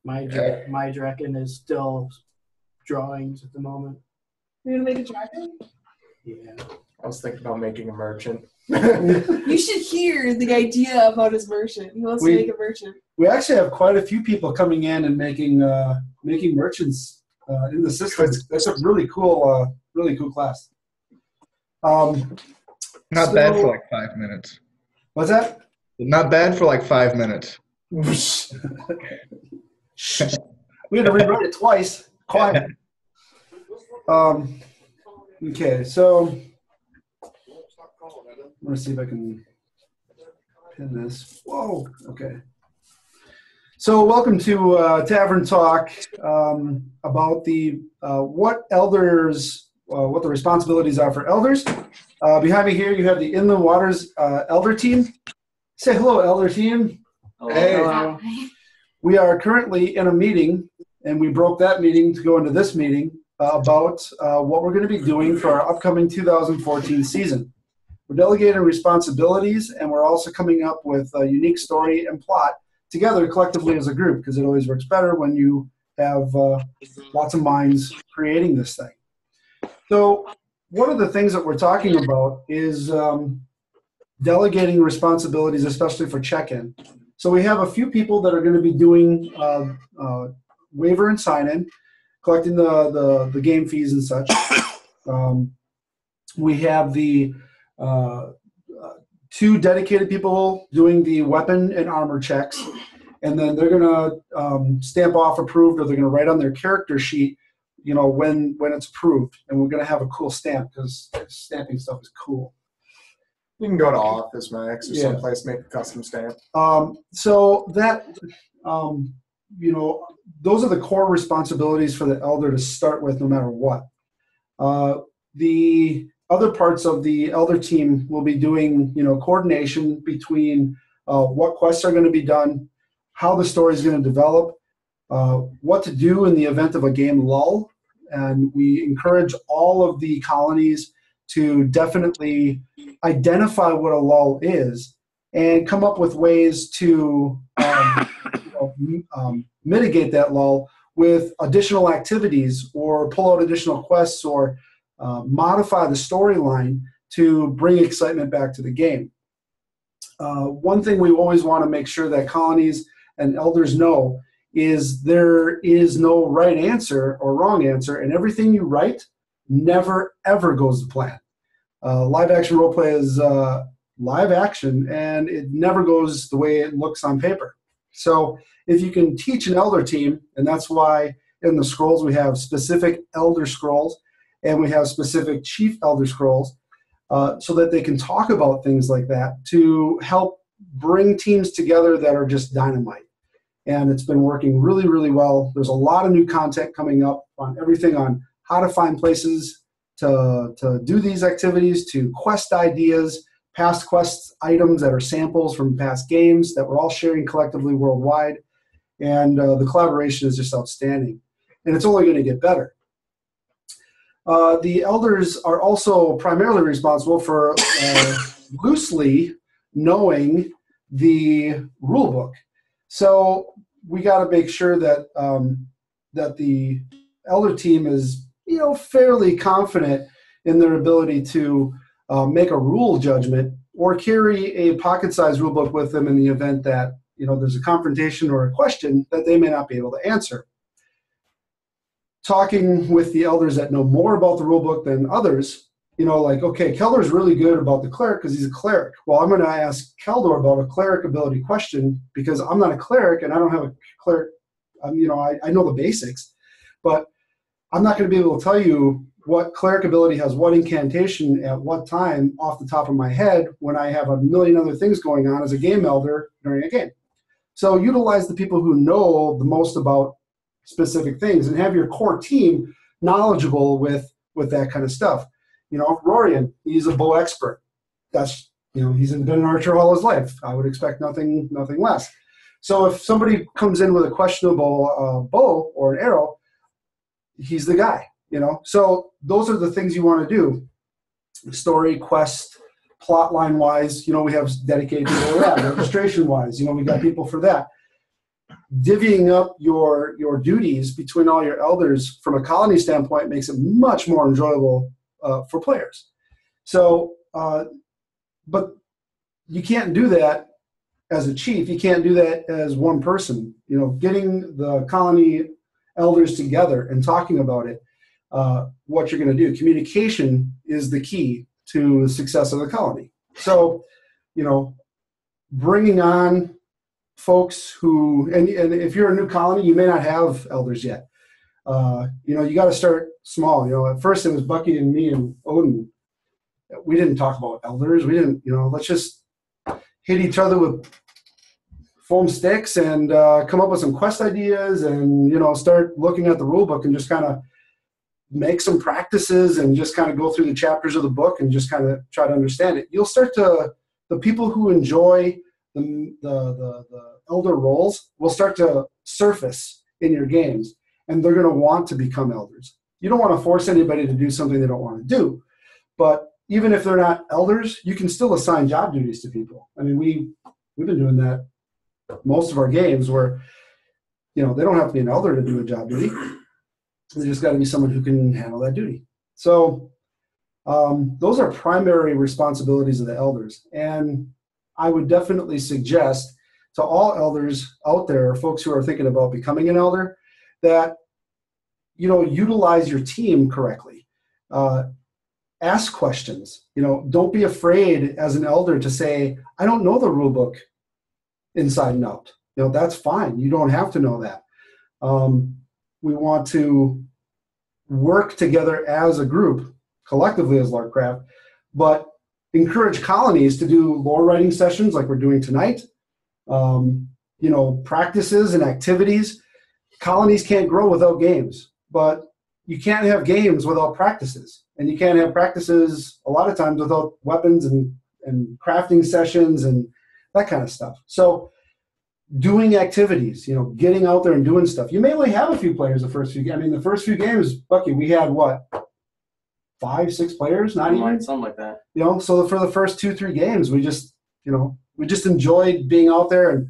My dragon is still drawings at the moment. You're going to make a dragon? Yeah. I was thinking about making a merchant. You should hear the idea about his merchant. He wants to make a merchant. We actually have quite a few people coming in and making merchants in the system. That's a really cool class. Not bad for like 5 minutes. What's that? Not bad for like 5 minutes. We had to rewrite it twice. Quiet. Okay, so I'm going to see if I can pin this. Whoa, okay. So welcome to Tavern Talk about the what the responsibilities are for elders. Behind me here you have the Inland Waters Elder Team. Say hello, Elder Team. Hello. Hey. Hello. We are currently in a meeting, and we broke that meeting to go into this meeting about what we're going to be doing for our upcoming 2014 season. We're delegating responsibilities, and we're also coming up with a unique story and plot together collectively as a group, because it always works better when you have lots of minds creating this thing. So one of the things that we're talking about is delegating responsibilities, especially for check-in. So we have a few people that are going to be doing waiver and sign-in, collecting the game fees and such. We have the two dedicated people doing the weapon and armor checks, and then they're going to stamp off approved, or they're going to write on their character sheet, you know, when it's approved. And we're going to have a cool stamp, because stamping stuff is cool. You can go to Office Max or someplace, make a custom stamp. So that, you know, those are the core responsibilities for the elder to start with, no matter what. The other parts of the elder team will be doing, you know, coordination between what quests are going to be done, how the story is going to develop, what to do in the event of a game lull. And we encourage all of the colonies to definitely identify what a lull is and come up with ways to mitigate that lull with additional activities, or pull out additional quests, or modify the storyline to bring excitement back to the game. One thing we always want to make sure that colonies and elders know is there is no right answer or wrong answer, and everything you write never, ever goes to plan. Live action roleplay is live action, and it never goes the way it looks on paper. So if you can teach an elder team, and that's why in the scrolls we have specific elder scrolls, and we have specific chief elder scrolls, so that they can talk about things like that to help bring teams together that are just dynamite. And it's been working really, really well. There's a lot of new content coming up on everything on how to find places to do these activities, to quest ideas, past quest items that are samples from past games that we're all sharing collectively worldwide. And the collaboration is just outstanding. And it's only going to get better. The elders are also primarily responsible for loosely knowing the rule book. So we got to make sure that that the elder team is, you know, fairly confident in their ability to make a rule judgment, or carry a pocket-sized rule book with them in the event that, you know, there's a confrontation or a question that they may not be able to answer. Talking with the elders that know more about the rule book than others, you know, like, okay, Kelder's really good about the cleric because he's a cleric. Well, I'm going to ask Keldor about a cleric ability question because I'm not a cleric and I don't have a cleric. You know, I know the basics, but I'm not going to be able to tell you what cleric ability has what incantation at what time off the top of my head when I have a million other things going on as a game elder during a game. So utilize the people who know the most about specific things and have your core team knowledgeable with that kind of stuff. You know, Rorian, he's a bow expert. That's, you know, he's been an archer all his life. I would expect nothing less. So if somebody comes in with a questionable bow or an arrow, he's the guy, you know. So those are the things you want to do. Story, quest, plot line wise, you know, we have dedicated people for that. Registration wise, you know, we got people for that. divvying up your duties between all your elders from a colony standpoint makes it much more enjoyable for players. So, but you can't do that as a chief. You can't do that as one person. You know, getting the colony elders together and talking about it, what you're going to do. Communication is the key to the success of the colony. So, you know, bringing on folks who, and if you're a new colony, you may not have elders yet. You know, you got to start small. You know, at first it was Bucky and me and Odin. We didn't talk about elders. We didn't, you know, let's just hit each other with foam sticks and come up with some quest ideas and, you know, start looking at the rule book and just kind of make some practices and just kind of go through the chapters of the book and just kind of try to understand it. You'll start to, the people who enjoy the elder roles will start to surface in your games, and they're going to want to become elders. You don't want to force anybody to do something they don't want to do, but even if they're not elders, you can still assign job duties to people. I mean, we've been doing that most of our games where, you know, they don't have to be an elder to do a job duty. They just got to be someone who can handle that duty. So those are primary responsibilities of the elders. And I would definitely suggest to all elders out there, folks who are thinking about becoming an elder, that, you know, utilize your team correctly. Ask questions. You know, don't be afraid as an elder to say, I don't know the rule book inside and out. You know, that's fine. You don't have to know that. We want to work together as a group, collectively as LarpCraft, but encourage colonies to do lore writing sessions like we're doing tonight. You know, practices and activities. Colonies can't grow without games, but you can't have games without practices. And you can't have practices a lot of times without weapons and crafting sessions and that kind of stuff. So doing activities, you know, getting out there and doing stuff. You may only have a few players the first few games. I mean, the first few games, Bucky, we had what, 5, 6 players? Not even? Something like that. You know, so for the first 2, 3 games, we just, you know, we just enjoyed being out there and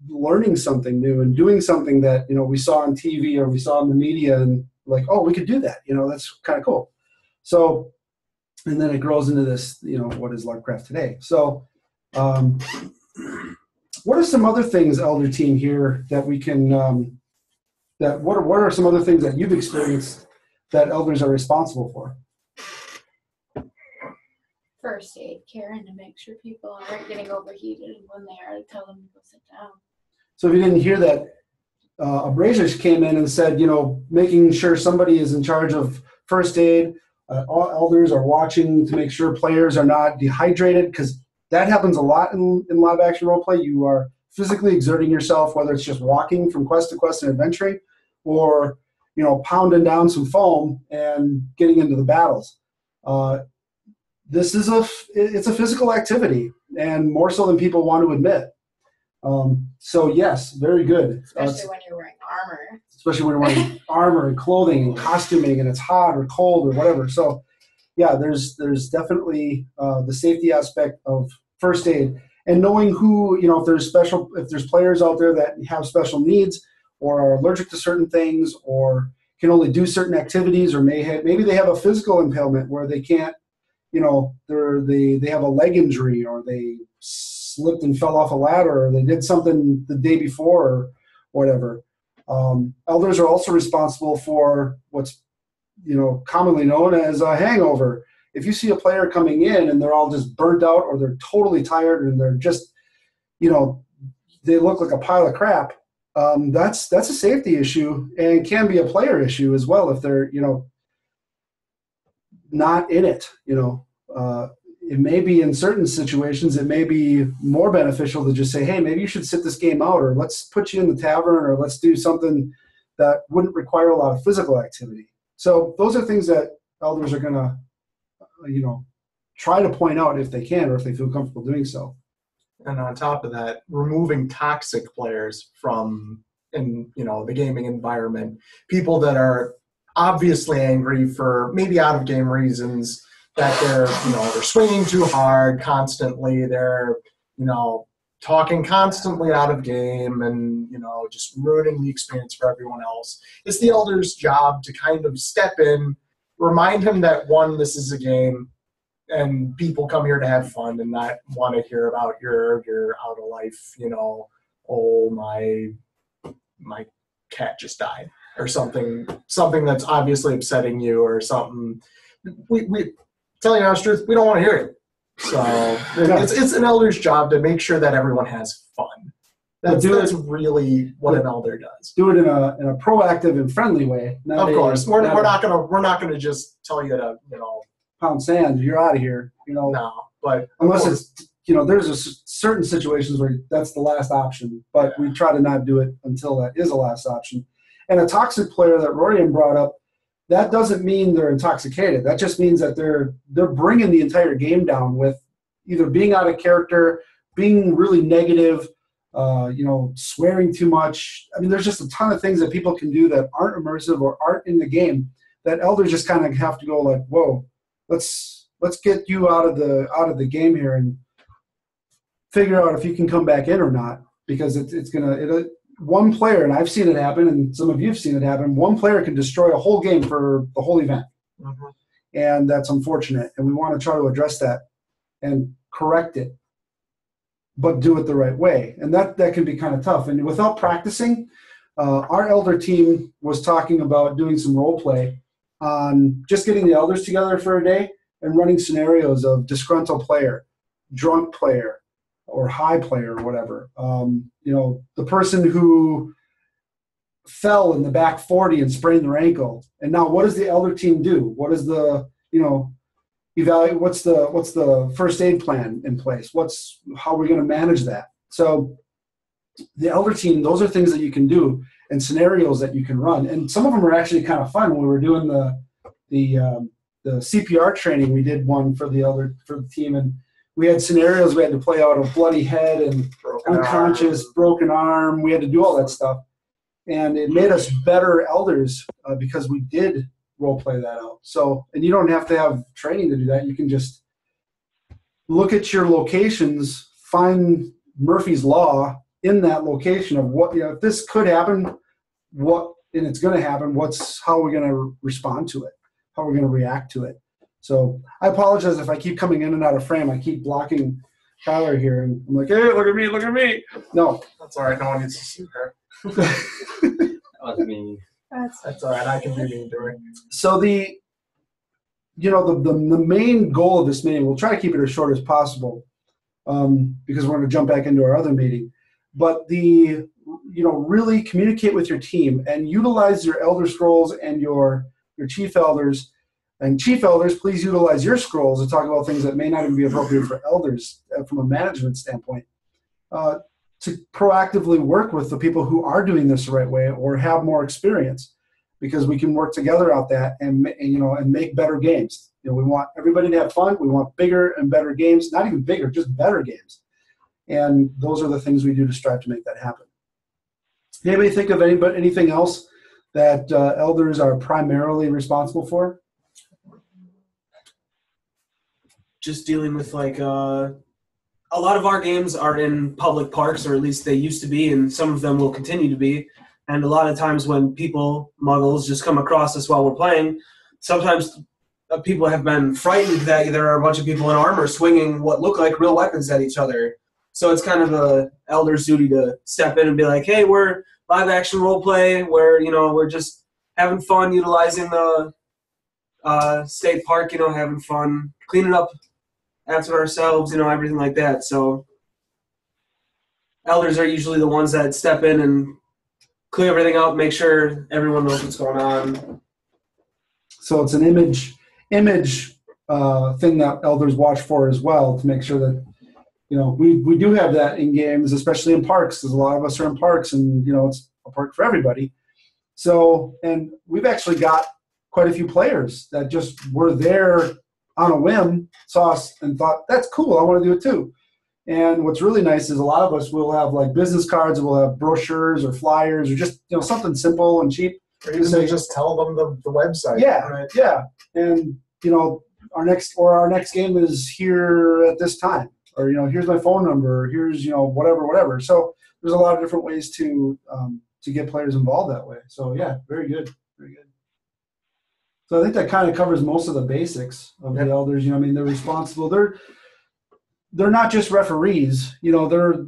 learning something new and doing something that, you know, we saw on TV or we saw in the media and like, oh, we could do that. You know, that's kind of cool. So, and then it grows into this, you know, what is LarpCraft today? So, what are some other things, Elder Team, here that we can, what are some other things that you've experienced that elders are responsible for? First aid, Karen, to make sure people aren't getting overheated, and when they are, to tell them to go sit down. So if you didn't hear that, Abrazish came in and said, you know, making sure somebody is in charge of first aid. All elders are watching to make sure players are not dehydrated, because that happens a lot in live action roleplay. You are physically exerting yourself, whether it's just walking from quest to quest and adventuring, or, you know, pounding down some foam and getting into the battles. This is it's a physical activity, and more so than people want to admit. So yes, very good. Especially when you're wearing armor. Especially when you're wearing armor and clothing and costuming, and it's hot or cold or whatever. So yeah, there's definitely the safety aspect of first aid, and knowing who, you know, if there's players out there that have special needs or are allergic to certain things or can only do certain activities, or maybe they have a physical impairment where they can't, you know, they have a leg injury, or they slipped and fell off a ladder, or they did something the day before or whatever. Elders are also responsible for what's, you know, commonly known as a hangover. If you see a player coming in and they're all just burnt out, or they're totally tired and they're just, you know, they look like a pile of crap, that's a safety issue, and can be a player issue as well if they're, you know, not in it. You know, it may be in certain situations, it may be more beneficial to just say, hey, maybe you should sit this game out, or let's put you in the tavern, or let's do something that wouldn't require a lot of physical activity. So those are things that elders are going to, you know, try to point out if they can, or if they feel comfortable doing so. And on top of that, removing toxic players from, you know, the gaming environment, people that are obviously angry for maybe out of game reasons, that they're, you know, they're swinging too hard constantly, they're, you know, talking constantly out of game and, just ruining the experience for everyone else. It's the elder's job to kind of step in, remind him that, one, this is a game, and people come here to have fun and not want to hear about your out of life, oh, my cat just died, or something that's obviously upsetting you, or something. We telling you the truth, we don't want to hear it. So it's an elder's job to make sure that everyone has fun. That's really what an elder does. Do it in a proactive and friendly way. Of course, we're not gonna just tell you to pound sand. You're out of here. No, but unless it's there's certain situations where that's the last option, but we try to not do it until that is the last option. And a toxic player that Rorian brought up, that doesn't mean they're intoxicated. That just means that they're bringing the entire game down with either being out of character, being really negative, swearing too much. I mean, there's just a ton of things that people can do that aren't immersive or aren't in the game that elders just kind of have to go like, whoa, let's get you out of the game here and figure out if you can come back in or not, because one player, and I've seen it happen, and some of you have seen it happen, one player can destroy a whole game for the whole event. Mm-hmm. And that's unfortunate. And we want to try to address that and correct it, but do it the right way. And that can be kind of tough. And without practicing, our elder team was talking about doing some role play on just getting the elders together for a day and running scenarios of disgruntled player, drunk player, or high player, or whatever. The person who fell in the back 40 and sprained their ankle. And now what does the elder team do? What is the, evaluate, what's the first aid plan in place? How are we going to manage that? So the elder team, those are things that you can do and scenarios that you can run. And some of them are actually kind of fun. When we were doing the CPR training, we did one for the team, and we had scenarios we had to play out of bloody head and unconscious, broken arm. We had to do all that stuff. And it made us better elders because we did role play that out. So, and you don't have to have training to do that. You can just look at your locations, find Murphy's Law in that location of what, if this could happen, and it's going to happen, how are we going to respond to it? How are we going to react to it? So I apologize if I keep coming in and out of frame. I keep blocking Tyler here, and I'm like, hey, look at me. No. That's all right. No one needs to see her. That was me. That's all right. I can be mean to her. So the main goal of this meeting, we'll try to keep it as short as possible because we're going to jump back into our other meeting. But really communicate with your team and utilize your elder scrolls and your chief elders. And chief elders, please utilize your scrolls to talk about things that may not even be appropriate for elders from a management standpoint. To proactively work with the people who are doing this the right way or have more experience, because we can work together out that and make better games. We want everybody to have fun. We want bigger and better games, not even bigger, just better games. And those are the things we do to strive to make that happen. Anybody think of anything else that elders are primarily responsible for? Just dealing with a lot of our games are in public parks, or at least they used to be, and some of them will continue to be. And a lot of times when muggles just come across us while we're playing, sometimes people have been frightened that there are a bunch of people in armor swinging what look like real weapons at each other. So it's kind of the elder's duty to step in and be like, hey, we're live action role play, where we're just having fun utilizing the state park, having fun cleaning up after ourselves, everything like that. So elders are usually the ones that step in and clear everything out, make sure everyone knows what's going on. So it's an image thing that elders watch for as well, to make sure that we do have that in games, especially in parks, because a lot of us are in parks, and it's a park for everybody. So, and we've actually got quite a few players that just were there on a whim, saw us and thought, that's cool, I want to do it too. And what's really nice is a lot of us will have like business cards, we'll have brochures or flyers, or just something simple and cheap. Or even just tell them the website. Yeah, right? Yeah. And our next game is here at this time. or here's my phone number, or here's whatever. So there's a lot of different ways to get players involved that way. So yeah, very good, very good. So I think that kind of covers most of the basics of the elders. They're responsible. They're not just referees. They're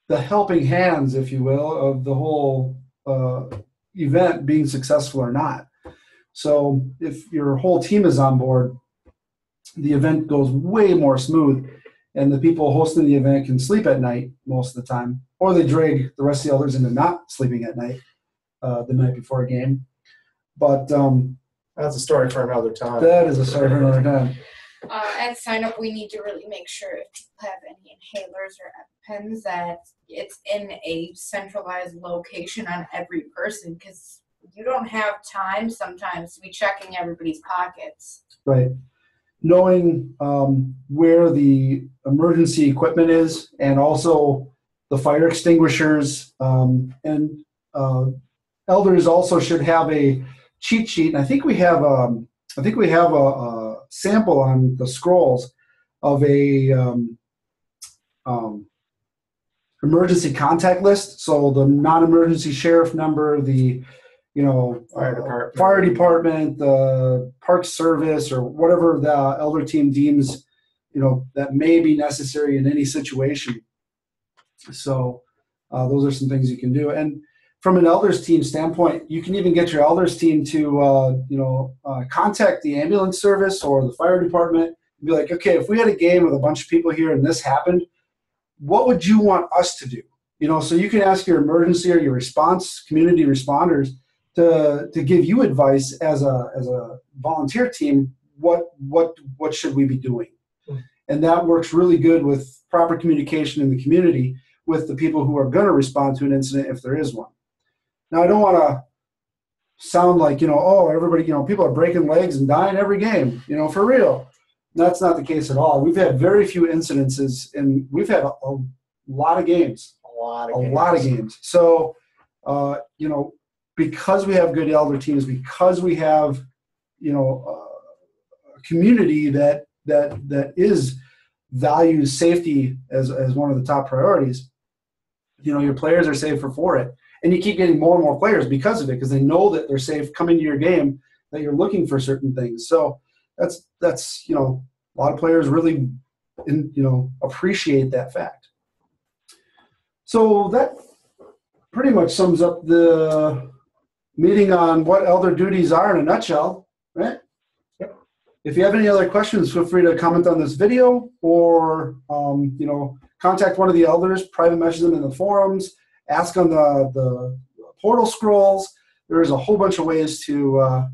the helping hands, if you will, of the whole event being successful or not. So if your whole team is on board, the event goes way more smooth, and the people hosting the event can sleep at night most of the time, or they drag the rest of the elders into not sleeping at night the night before a game. But that's a story for another time. That is a story for another time. At sign up, we need to really make sure if people have any inhalers or EpiPens that it's in a centralized location on every person, because you don't have time sometimes to be checking everybody's pockets. Right. Knowing where the emergency equipment is, and also the fire extinguishers, and elders also should have a cheat sheet. And I think we have a sample on the scrolls of a emergency contact list. So the non-emergency sheriff number, the fire department, the park service, or whatever the elder team deems that may be necessary in any situation. So those are some things you can do. And from an elders team standpoint, you can even get your elders team to contact the ambulance service or the fire department and be like, okay, if we had a game with a bunch of people here and this happened, what would you want us to do? So you can ask your emergency or your response community responders to give you advice as a volunteer team. What should we be doing? And that works really good with proper communication in the community with the people who are going to respond to an incident if there is one. Now, I don't want to sound like, everybody, people are breaking legs and dying every game, for real. That's not the case at all. We've had very few incidences, and we've had a lot of games. A lot of games. So, because we have good elder teams, because we have, a community that values safety as one of the top priorities, your players are safer for it. And you keep getting more and more players because of it, because they know that they're safe coming to your game, that you're looking for certain things. So that's a lot of players really appreciate that fact. So that pretty much sums up the meeting on what elder duties are in a nutshell, right? Yep. If you have any other questions, feel free to comment on this video, or contact one of the elders, private message them in the forums, ask on the portal scrolls. There's a whole bunch of ways to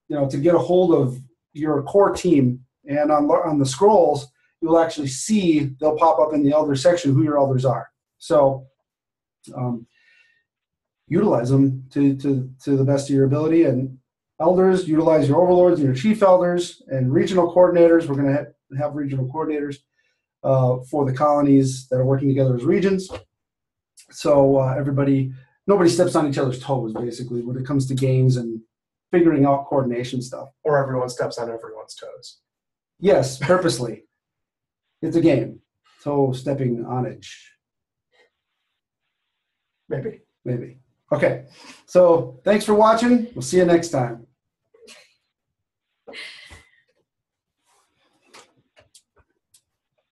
get a hold of your core team. And on the scrolls, you'll actually see, they'll pop up in the elder section who your elders are. So utilize them to the best of your ability. And elders, utilize your overlords and your chief elders and regional coordinators. We're going to have regional coordinators for the colonies that are working together as regions. So nobody steps on each other's toes, basically, when it comes to games and figuring out coordination stuff. Or everyone steps on everyone's toes. Yes, purposely. It's a game. Toe stepping on edge. Maybe. Okay. So thanks for watching. We'll see you next time.